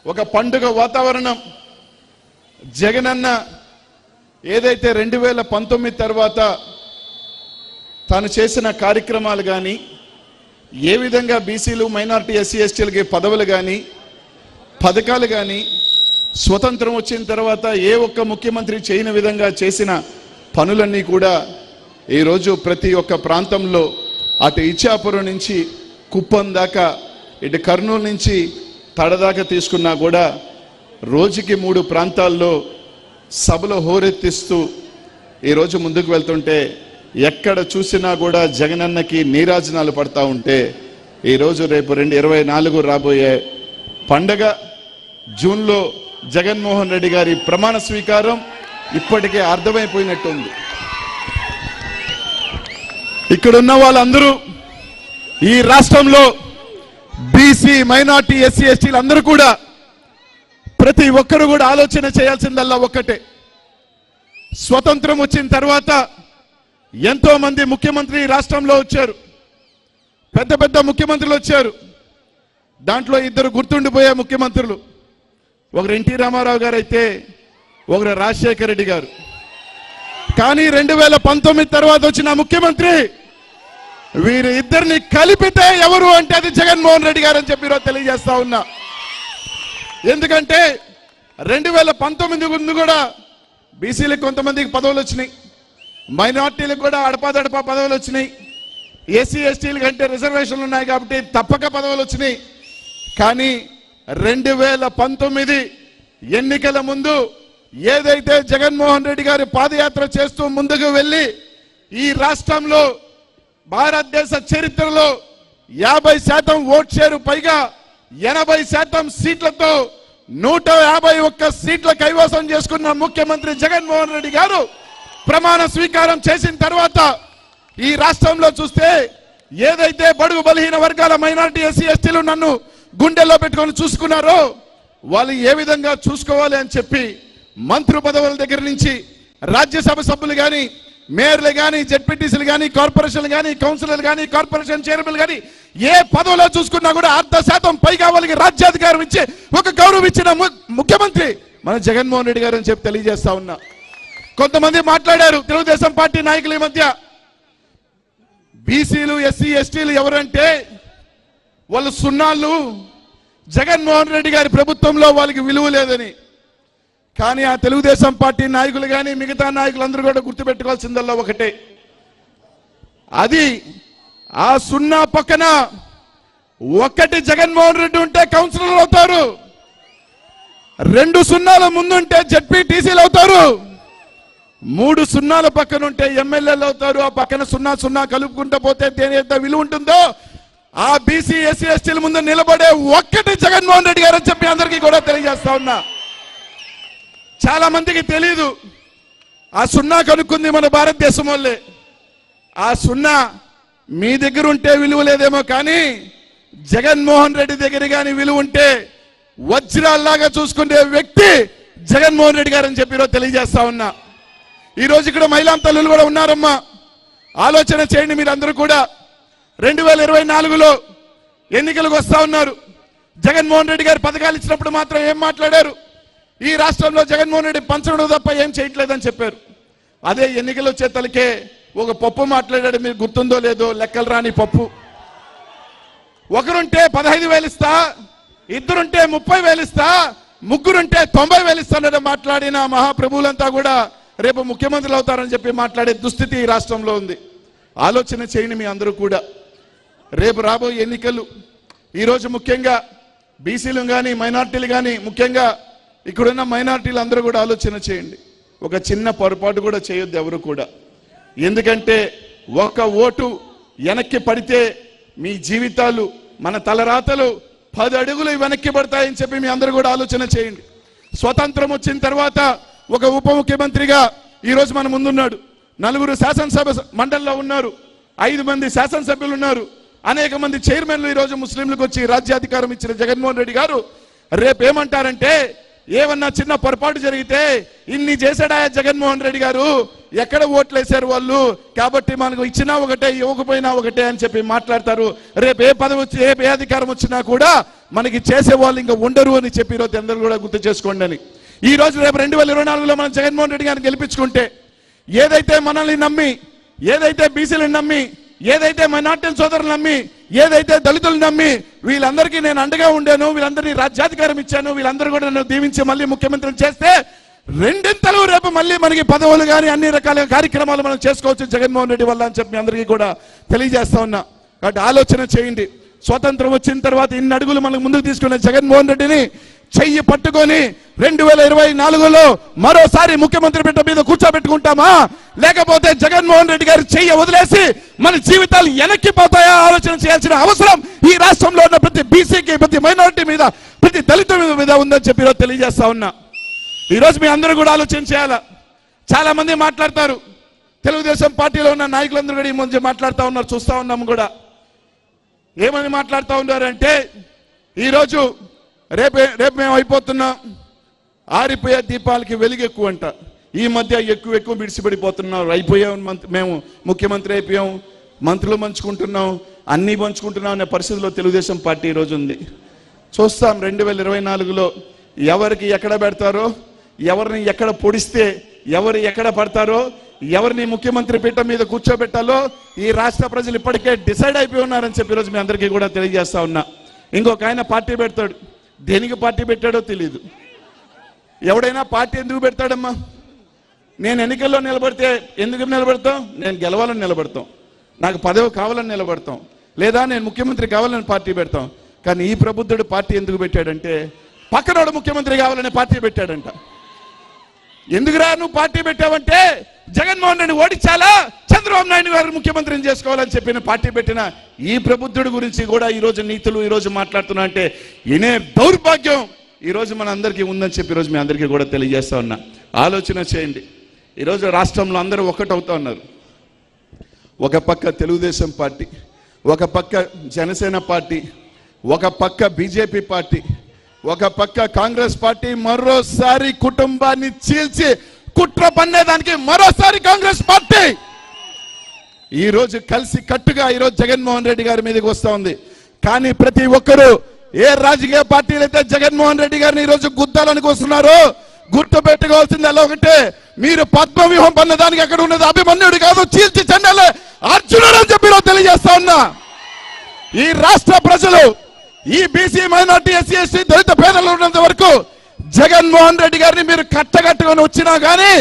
ఒక పండుగ వాతావరణం. జగనన్న ఏదైతే 2019 తర్వాత తాను చేసిన కార్యక్రమాలు కానీ, ఏ విధంగా బీసీలు మైనారిటీ ఎస్సీ ఎస్టీలకి పదవులు కానీ పథకాలు కానీ స్వతంత్రం వచ్చిన తర్వాత ఏ ఒక్క ముఖ్యమంత్రి చేయని విధంగా చేసిన పనులన్నీ కూడా ఈరోజు ప్రతి ఒక్క ప్రాంతంలో, అటు ఇచ్చాపురం నుంచి కుప్పం దాకా, ఇటు కర్నూలు నుంచి తడదాకా తీసుకున్నా కూడా రోజుకి 3 ప్రాంతాల్లో సభలో హోరెత్తిస్తూ ఈరోజు ముందుకు వెళ్తుంటే ఎక్కడ చూసినా కూడా జగనన్నకి నీరాజనాలు పడతా ఉంటే ఈరోజు రేపు 2024 రాబోయే పండగ జూన్లో జగన్మోహన్ రెడ్డి గారి ప్రమాణ స్వీకారం ఇప్పటికే అర్థమైపోయినట్టుంది. ఇక్కడున్న వాళ్ళందరూ ఈ రాష్ట్రంలో బీసీ మైనార్టీ ఎస్సీ ఎస్టీలు అందరూ కూడా ప్రతి ఒక్కరు కూడా ఆలోచన చేయాల్సిందల్లా ఒక్కటే. స్వతంత్రం వచ్చిన తర్వాత ఎంతో మంది ముఖ్యమంత్రి రాష్ట్రంలో వచ్చారు, పెద్ద పెద్ద ముఖ్యమంత్రులు వచ్చారు. దాంట్లో 2 గుర్తుండిపోయే ముఖ్యమంత్రులు, ఒకరు ఎన్టీ రామారావు గారు అయితే ఒకరు రాజశేఖర రెడ్డి గారు. కానీ 2019 తర్వాత వచ్చిన ముఖ్యమంత్రి వీరి ఇద్దరిని కలిపితే ఎవరు అంటే అది జగన్మోహన్ రెడ్డి గారు అని చెప్పి తెలియజేస్తా ఉన్నా. ఎందుకంటే 2019 ముందు కూడా బీసీలకు కొంతమందికి పదవులు వచ్చినాయి, మైనార్టీలకు కూడా అడపాదడపా పదవులు వచ్చినాయి, ఎస్సీ ఎస్టీలకు అంటే రిజర్వేషన్లు ఉన్నాయి కాబట్టి తప్పక పదవులు వచ్చినాయి. కానీ 2019 ఎన్నికల ముందు ఏదైతే జగన్మోహన్ రెడ్డి గారి పాదయాత్ర చేస్తూ ముందుకు వెళ్ళి ఈ రాష్ట్రంలో భారతదేశ చరిత్రలో 50% ఓట్ షేరు పైగా 80% సీట్లతో 151 సీట్ల కైవసం చేసుకున్న ముఖ్యమంత్రి జగన్మోహన్ రెడ్డి గారు ప్రమాణ స్వీకారం చేసిన తర్వాత ఈ రాష్ట్రంలో చూస్తే ఏదైతే బడుగు బలహీన వర్గాల మైనారిటీ ఎస్సీ ఎస్టీలు నన్ను గుండెల్లో పెట్టుకొని చూసుకున్నారో వాళ్ళు ఏ విధంగా చూసుకోవాలి అని చెప్పి మంత్రి పదవుల దగ్గర నుంచి రాజ్యసభ సభ్యులు కానీ, మేయర్లు కానీ, జెడ్పీటీసీలు కానీ, కార్పొరేషన్లు కానీ, కౌన్సిలర్లు కానీ, కార్పొరేషన్ చైర్మన్లు కానీ ఏ పదవిలో చూసుకున్నా కూడా 1/2% పైగా వాళ్ళకి రాజ్యాధికారం ఇచ్చి ఒక గౌరవం ఇచ్చిన ముఖ్యమంత్రి మన జగన్మోహన్ రెడ్డి గారు అని చెప్పి తెలియజేస్తా ఉన్నా. కొంతమంది మాట్లాడారు తెలుగుదేశం పార్టీ నాయకుల మధ్య, బీసీలు ఎస్సీ ఎస్టీలు ఎవరంటే వాళ్ళు సున్నాళ్ళు, జగన్మోహన్ రెడ్డి గారి ప్రభుత్వంలో వాళ్ళకి విలువ లేదని. కానీ ఆ తెలుగుదేశం పార్టీ నాయకులు కానీ మిగతా నాయకులందరూ కూడా గుర్తుపెట్టుకోవాల్సిందల్లా ఒకటే, అది ఆ సున్నా పక్కన 1 జగన్మోహన్ రెడ్డి ఉంటే కౌన్సిలర్లు అవుతారు, 2 సున్నాల ముందుంటే జెడ్పీటీసీలు అవుతారు, 3 సున్నాల పక్కన ఉంటే ఎమ్మెల్యేలు అవుతారు. ఆ పక్కన 0 కలుపుకుంటూ పోతే దేని ఎంత విలువ ఉంటుందో ఆ బీసీ ఎస్సీ ఎస్టీల ముందు నిలబడే 1 జగన్మోహన్ రెడ్డి గారు అని చెప్పి అందరికీ కూడా తెలియజేస్తా ఉన్నా. చాలా మందికి తెలీదు, ఆ 0 కనుక్కుంది మన భారతదేశం వాళ్ళే. ఆ 0 మీ దగ్గర ఉంటే విలువ లేదేమో, కానీ జగన్మోహన్ రెడ్డి దగ్గర కానీ విలువ ఉంటే వజ్రాల్లాగా చూసుకునే వ్యక్తి జగన్మోహన్ రెడ్డి గారు అని చెప్పి తెలియజేస్తా ఉన్నా. ఈరోజు ఇక్కడ మహిళా తల్లులు కూడా ఉన్నారమ్మా. ఆలోచన చేయండి మీరందరూ కూడా. 2024లో ఎన్నికలకు వస్తా ఉన్నారు. జగన్మోహన్ రెడ్డి గారు పథకాలు ఇచ్చినప్పుడు మాత్రం ఏం మాట్లాడారు? ఈ రాష్ట్రంలో జగన్మోహన్ రెడ్డి పంచడం తప్ప ఏం చేయట్లేదని చెప్పారు. అదే ఎన్నికలు వచ్చే తలకే ఒక పప్పు మాట్లాడాడు, మీరు గుర్తుందో లేదో, లెక్కలు రాని పప్పు. ఒకరుంటే 15,000 ఇస్తా, 2 30,000 ఇస్తా, 3 90,000 ఇస్తానని మాట్లాడిన మహాప్రభువులంతా కూడా రేపు ముఖ్యమంత్రులు అవుతారని చెప్పి మాట్లాడే దుస్థితి ఈ రాష్ట్రంలో ఉంది. ఆలోచన చేయండి మీ అందరూ కూడా. రేపు రాబోయే ఎన్నికలు ఈరోజు ముఖ్యంగా బీసీలు కానీ మైనార్టీలు కానీ, ముఖ్యంగా ఇక్కడున్న మైనార్టీలు అందరూ కూడా ఆలోచన చేయండి. ఒక చిన్న పొరపాటు కూడా చేయొద్దు ఎవరు కూడా. ఎందుకంటే 1 ఓటు వెనక్కి పడితే మీ జీవితాలు, మన తలరాతలు 10 అడుగులు వెనక్కి పడతాయని చెప్పి మీ అందరూ కూడా ఆలోచన చేయండి. స్వతంత్రం వచ్చిన తర్వాత ఒక ఉప ముఖ్యమంత్రిగా ఈరోజు మన ముందున్నాడు. 4 శాసనసభ మండలిలో ఉన్నారు, 5 మంది శాసనసభ్యులు ఉన్నారు, అనేక మంది చైర్మన్లు ఈరోజు ముస్లింలకు వచ్చి రాజ్యాధికారం ఇచ్చిన జగన్మోహన్ రెడ్డి గారు రేపేమంటారంటే, ఏమన్నా చిన్న పొరపాటు జరిగితే ఇన్ని చేశాడా జగన్మోహన్ రెడ్డి గారు, ఎక్కడ ఓట్లు వేశారు వాళ్ళు, కాబట్టి మనకు ఇచ్చినా ఒకటే ఇవ్వకపోయినా ఒకటే అని చెప్పి మాట్లాడతారు. రేపు ఏ పదవి వచ్చి ఏ అధికారం వచ్చినా కూడా మనకి చేసే వాళ్ళు ఇంకా ఉండరు అని చెప్పి ఈరోజు అందరూ కూడా గుర్తు చేసుకోండి అని. ఈ రోజు రేపు 2024లో మనం జగన్మోహన్ రెడ్డి గారిని గెలిపించుకుంటే ఏదైతే మనల్ని నమ్మి, ఏదైతే బీసీలను నమ్మి, ఏదైతే మైనార్టీ సోదరులు నమ్మి, ఏదైతే దళితులు నమ్మి వీళ్ళందరికీ నేను అండగా ఉండాను, వీళ్ళందరినీ రాజ్యాధికారం ఇచ్చాను, వీళ్ళందరూ కూడా నన్ను దీవించి మళ్ళీ ముఖ్యమంత్రిని చేస్తే రెండింతలు రేపు మళ్ళీ మనకి పదవులు కానీ అన్ని రకాల కార్యక్రమాలు మనం చేసుకోవచ్చు జగన్మోహన్ రెడ్డి వల్ల అని చెప్పి అందరికీ కూడా తెలియజేస్తా ఉన్నా. కాబట్టి ఆలోచన చేయండి. స్వతంత్రం వచ్చిన తర్వాత ఇన్ని అడుగులు మనకు ముందుకు తీసుకున్న జగన్మోహన్ రెడ్డిని చెయ్యి పట్టుకొని 2024లో మరోసారి ముఖ్యమంత్రి బిడ్డ మీద కూర్చోబెట్టుకుంటామా, లేకపోతే జగన్మోహన్ రెడ్డి గారి చెయ్యి వదిలేసి మన జీవితాలు వెనక్కి పోతాయా ఆలోచన చేయాల్సిన అవసరం ఈ రాష్ట్రంలో ఉన్న ప్రతి బీసీకి, ప్రతి మైనారిటీ మీద, ప్రతి దళిత మీద ఉందని చెప్పి తెలియజేస్తా ఉన్నా. ఈరోజు మీ అందరూ కూడా ఆలోచన చేయాలా. చాలా మంది మాట్లాడతారు, తెలుగుదేశం పార్టీలో ఉన్న నాయకులందరూ కూడా ఈ ముందు మాట్లాడుతూ ఉన్నారు, చూస్తూ ఉన్నాము కూడా. ఏమని మాట్లాడుతూ ఉన్నారంటే ఈరోజు రేపు మేము అయిపోతున్నాం, ఆరిపోయే దీపాలకి వెలుగు ఎక్కువ అంట. ఈ మధ్య ఎక్కువ విడిచిపడిపోతున్నాం, అయిపోయాం, మేము ముఖ్యమంత్రి అయిపోయాం, మంత్రులు పంచుకుంటున్నాం, అన్నీ పంచుకుంటున్నాం అనే పరిస్థితిలో తెలుగుదేశం పార్టీ ఈరోజు ఉంది. చూస్తాం 2024లో ఎవరికి ఎక్కడ పెడతారో, ఎవరిని ఎక్కడ పొడిస్తే, ఎవరు ఎక్కడ పడతారో, ఎవరిని ముఖ్యమంత్రి పీఠం మీద కూర్చోబెట్టాలో ఈ రాష్ట్ర ప్రజలు ఇప్పటికే డిసైడ్ అయిపోయి ఉన్నారని చెప్పి ఈరోజు మీ అందరికీ కూడా తెలియజేస్తా ఉన్నా. ఇంకొక ఆయన పార్టీ పెడతాడు, దేనికి పార్టీ పెట్టాడో తెలియదు. ఎవడైనా పార్టీ ఎందుకు పెడతాడమ్మా? నేను ఎన్నికల్లో నిలబడితే ఎందుకు నిలబడతాం? నేను గెలవాలని నిలబడతాం, నాకు పదవి కావాలని నిలబడతాం, లేదా నేను ముఖ్యమంత్రి కావాలని పార్టీ పెడతాం. కానీ ఈ ప్రబుద్ధుడు పార్టీ ఎందుకు పెట్టాడంటే పక్కనోడు ముఖ్యమంత్రి కావాలనే పార్టీ పెట్టాడంట. ఎందుకురా నువ్వు పార్టీ పెట్టావంటే జగన్మోహన్ రెడ్డి ఓడించాలా, చంద్రబాబు నాయుడు గారు ముఖ్యమంత్రిని చేసుకోవాలని చెప్పిన పార్టీ పెట్టిన ఈ ప్రబుద్ధుడి గురించి కూడా ఈరోజు నీతులు ఈరోజు మాట్లాడుతున్నా అంటే ఇనే దౌర్భాగ్యం ఈరోజు మన అందరికీ ఉందని చెప్పి ఈరోజు మీ అందరికీ కూడా తెలియజేస్తా ఉన్నా. ఆలోచన చేయండి. ఈరోజు రాష్ట్రంలో అందరూ ఒక్కటవుతా ఉన్నారు. ఒక పక్క తెలుగుదేశం పార్టీ, ఒక పక్క జనసేన పార్టీ, ఒక పక్క బీజేపీ పార్టీ, ఒక పక్క కాంగ్రెస్ పార్టీ. మరోసారి కుటుంబాన్ని చీల్చి కుట్ర పన్నేదానికి మరోసారి కాంగ్రెస్ పార్టీ ఈరోజు కలిసి కట్టుగా ఈరోజు జగన్మోహన్ రెడ్డి గారి మీదకి వస్తా ఉంది. కానీ ప్రతి ఒక్కరూ ఏ రాజకీయ పార్టీలు అయితే జగన్మోహన్ రెడ్డి గారిని ఈరోజు గుద్దాలని వస్తున్నారో గుర్తు పెట్టుకోవాల్సింది అలా ఒకటే, మీరు పద్మవ్యూహం పన్నదానికి అక్కడ ఉన్నది అభిమన్యుడు కాదు, చీల్చి చెండాలే అర్జునుడు అని చెప్పి తెలియజేస్తా ఉన్నా. ఈ రాష్ట్ర ప్రజలు, ఈ బీసీ మైనార్టీ ఎస్సీ ఎస్టీ దళిత పేదలు ఉన్నంత వరకు జగన్మోహన్ రెడ్డి గారిని మీరు కట్టగట్టుకొని వచ్చినా కానీ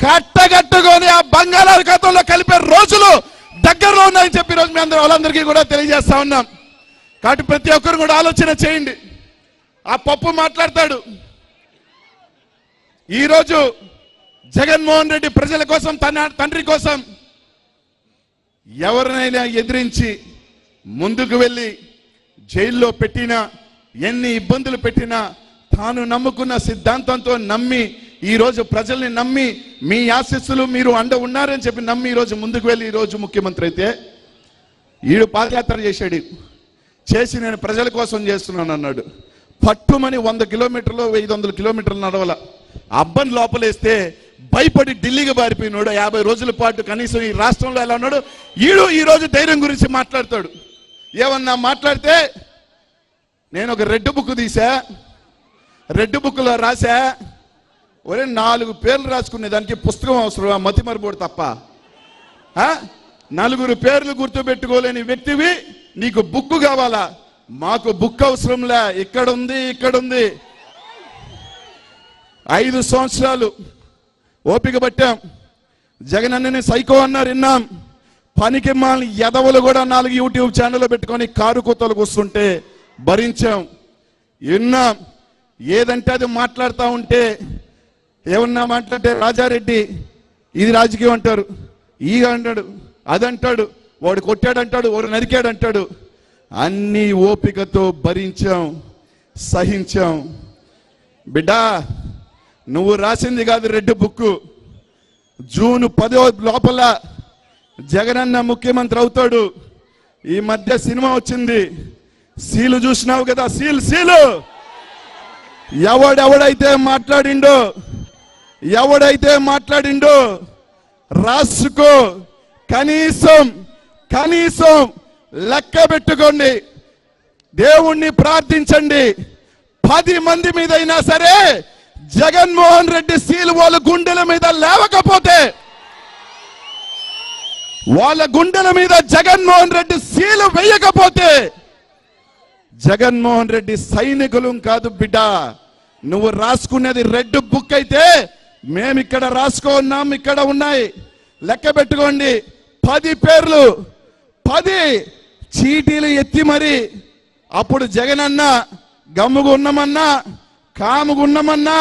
కట్టగట్టుకొని ఆ బంగాళాఖాతంలో కలిపే రోజులు దగ్గరలో ఉన్నాయని చెప్పి రోజు మీ వాళ్ళందరికీ కూడా తెలియజేస్తా ఉన్నాం. కాబట్టి ప్రతి ఒక్కరు కూడా ఆలోచన చేయండి. ఆ పప్పు మాట్లాడతాడు. ఈరోజు జగన్మోహన్ రెడ్డి ప్రజల కోసం, తన తండ్రి కోసం ఎవరినైనా ఎదిరించి ముందుకు వెళ్ళి జైల్లో పెట్టినా, ఎన్ని ఇబ్బందులు పెట్టినా తాను నమ్ముకున్న సిద్ధాంతంతో నమ్మి ఈరోజు ప్రజల్ని నమ్మి మీ ఆశీస్సులు మీరు అండ ఉన్నారని చెప్పి నమ్మి ఈరోజు ముందుకు వెళ్ళి ఈరోజు ముఖ్యమంత్రి అయితే ఈడు పాదయాత్ర చేశాడు. చేసి నేను ప్రజల కోసం చేస్తున్నాను అన్నాడు. పట్టుమని 100 కిలోమీటర్లు 500 కిలోమీటర్లు నడవల. అబ్బని లోపలేస్తే భయపడి ఢిల్లీకి పారిపోయినాడు. 50 రోజుల పాటు కనీసం ఈ రాష్ట్రంలో ఎలా ఉన్నాడు. ఈడు ఈరోజు ధైర్యం గురించి మాట్లాడతాడు. ఏమన్నా మాట్లాడితే నేను ఒక రెడ్ బుక్ తీసా, రెడ్ బుక్లో రాసా, ఒరే 4 పేర్లు రాసుకునే దానికి పుస్తకం అవసరం, మతి మరిపోడు తప్ప. 4 పేర్లు గుర్తు పెట్టుకోలేని వ్యక్తివి, నీకు బుక్ కావాలా? మాకు బుక్ అవసరంలే, ఇక్కడుంది ఇక్కడుంది. 5 సంవత్సరాలు ఓపిక పట్టాం. జగన్ అన్నని సైకో అన్నారు, విన్నాం. పనికి మాలిన ఎదవలు కూడా 4 యూట్యూబ్ ఛానల్ పెట్టుకొని కారు కొత్తలకు వస్తుంటే భరించాం, విన్నాం. ఏదంటే అది మాట్లాడుతూ ఉంటే ఏమన్నా మాట్లాడితే రాజారెడ్డి ఇది రాజకీయం అంటారు, ఈగ అంటాడు, అదంటాడు, వాడు కొట్టాడంటాడు, వాడు నరికాడంటాడు. అన్ని ఓపికతో భరించాం, సహించాం. బిడ్డా నువ్వు రాసింది కాదు రెడ్ బుక్. జూన్ 10 లోపల జగనన్న ముఖ్యమంత్రి అవుతాడు. ఈ మధ్య సినిమా వచ్చింది, సీలు చూసినావు కదా, సీలు. ఎవడైతే మాట్లాడిండో రాసుకో, కనీసం లెక్క పెట్టుకోండి, దేవుణ్ణి ప్రార్థించండి. 10 మంది మీద అయినా సరే జగన్మోహన్ రెడ్డి సీలు వాళ్ళ గుండెల మీద లేవకపోతే, వాళ్ళ గుండెల మీద జగన్మోహన్ రెడ్డి సీలు వేయకపోతే, జగన్మోహన్ రెడ్డి సైనికులు కాదు బిడ్డ. నువ్వు రాసుకునేది రెడ్ బుక్ అయితే మేము ఇక్కడ రాసుకున్నాం, ఇక్కడ ఉన్నాయి, లెక్క పెట్టుకోండి. 10 పేర్లు, 10 చీటీలు ఎత్తి మరి అప్పుడు జగనన్న గమ్ముగున్నమన్నా కాముగున్నమన్నా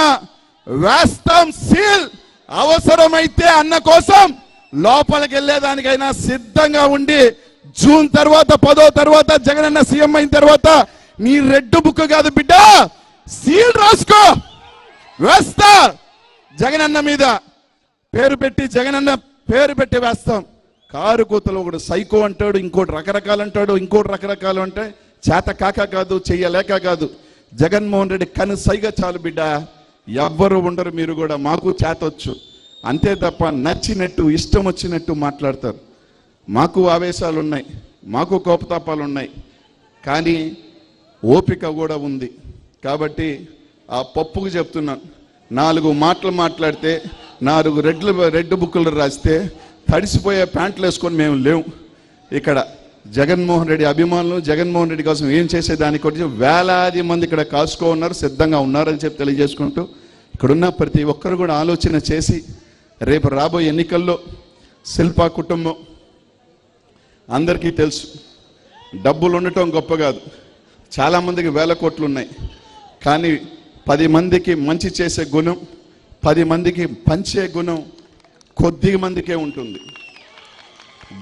వేస్తాం సీల్. అవసరమైతే అన్న కోసం లోపలికి వెళ్ళేదానికైనా సిద్ధంగా ఉండి జూన్ తర్వాత 10వ తర్వాత జగనన్న సీఎం అయిన తర్వాత నీ రెడ్ బుక్ కాదు బిడ్డ, సీల్ రాసుకో, వేస్తా. జగనన్న మీద పేరు పెట్టి, జగనన్న పేరు పెట్టి వేస్తాం. కారు కూతలు ఒకడు సైకో అంటాడు, ఇంకోటి రకరకాలు అంటాడు, ఇంకోటి రకరకాలు అంటే చేత కాక కాదు, చెయ్యలేక కాదు. జగన్మోహన్ రెడ్డి కనుసైగా చాలు బిడ్డ, ఎవ్వరు ఉండరు. మీరు కూడా మాకు చేతొచ్చు, అంతే తప్ప నచ్చినట్టు ఇష్టం వచ్చినట్టు మాట్లాడతారు. మాకు ఆవేశాలు ఉన్నాయి, మాకు కోపతాపాలు ఉన్నాయి, కానీ ఓపిక కూడా ఉంది. కాబట్టి ఆ పప్పుకు చెప్తున్నాను, 4 మాటలు మాట్లాడితే 4 రెడ్ బుక్కులు రాస్తే తడిసిపోయే ప్యాంట్లు వేసుకొని మేము లేవు. ఇక్కడ జగన్మోహన్ రెడ్డి అభిమానులు, జగన్మోహన్ రెడ్డి కోసం ఏం చేసేదానికి వచ్చి వేలాది మంది ఇక్కడ కాసుకో ఉన్నారు, సిద్ధంగా ఉన్నారని చెప్పి తెలియజేసుకుంటూ, ఇక్కడున్న ప్రతి ఒక్కరు కూడా ఆలోచన చేసి రేపు రాబోయే ఎన్నికల్లో శిల్పా కుటుంబం అందరికీ తెలుసు, డబ్బులు ఉండటం గొప్ప కాదు, చాలామందికి 1000 కోట్లు ఉన్నాయి. కానీ 10 మందికి మంచి చేసే గుణం, 10 మందికి పంచే గుణం కొద్ది మందికే ఉంటుంది.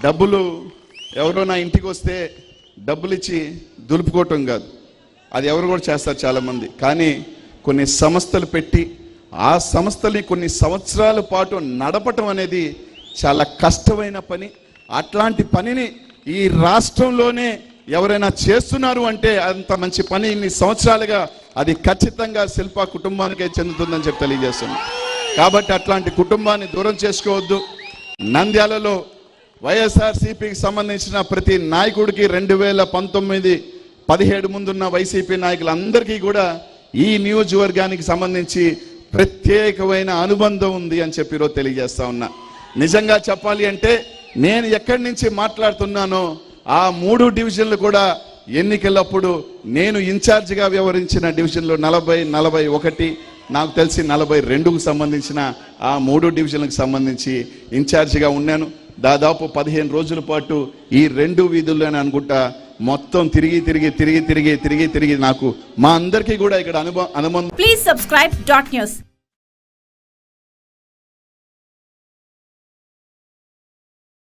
డబ్బులు ఎవరో నా ఇంటికి వస్తే డబ్బులు ఇచ్చి దులుపుకోవటం కాదు, అది ఎవరు కూడా చేస్తారు చాలామంది. కానీ కొన్ని సంస్థలు పెట్టి ఆ సంస్థని కొన్ని సంవత్సరాల పాటు నడపటం అనేది చాలా కష్టమైన పని. అట్లాంటి పనిని ఈ రాష్ట్రంలోనే ఎవరైనా చేస్తున్నారు అంటే అంత మంచి పని ఇన్ని సంవత్సరాలుగా అది ఖచ్చితంగా శిల్పా కుటుంబానికే చెందుతుందని చెప్పి తెలియజేస్తున్నాను. కాబట్టి అట్లాంటి కుటుంబాన్ని దూరం చేసుకోవద్దు. నంద్యాలలో వైఎస్ఆర్సీపీకి సంబంధించిన ప్రతి నాయకుడికి 2019-17 ముందున్న వైసీపీ నాయకులందరికీ కూడా ఈ నియోజకవర్గానికి సంబంధించి ప్రత్యేకమైన అనుబంధం ఉంది అని చెప్పి ఈరోజు తెలియజేస్తా ఉన్నా. నిజంగా చెప్పాలి అంటే నేను ఎక్కడి నుంచి మాట్లాడుతున్నానో ఆ 3 డివిజన్లు కూడా ఎన్నికలప్పుడు నేను ఇన్ఛార్జిగా వ్యవహరించిన డివిజన్లు 40, 41, నాకు తెలిసి 42కు సంబంధించిన ఆ 3 డివిజన్లకు సంబంధించి ఇన్ఛార్జిగా ఉన్నాను. దాదాపు 15 రోజుల పాటు ఈ 2 వీధుల్లోనే అనుకుంటా మొత్తం తిరిగి నాకు మా అందరికీ కూడా ఇక్కడ అనుబంధం. Please subscribe .news.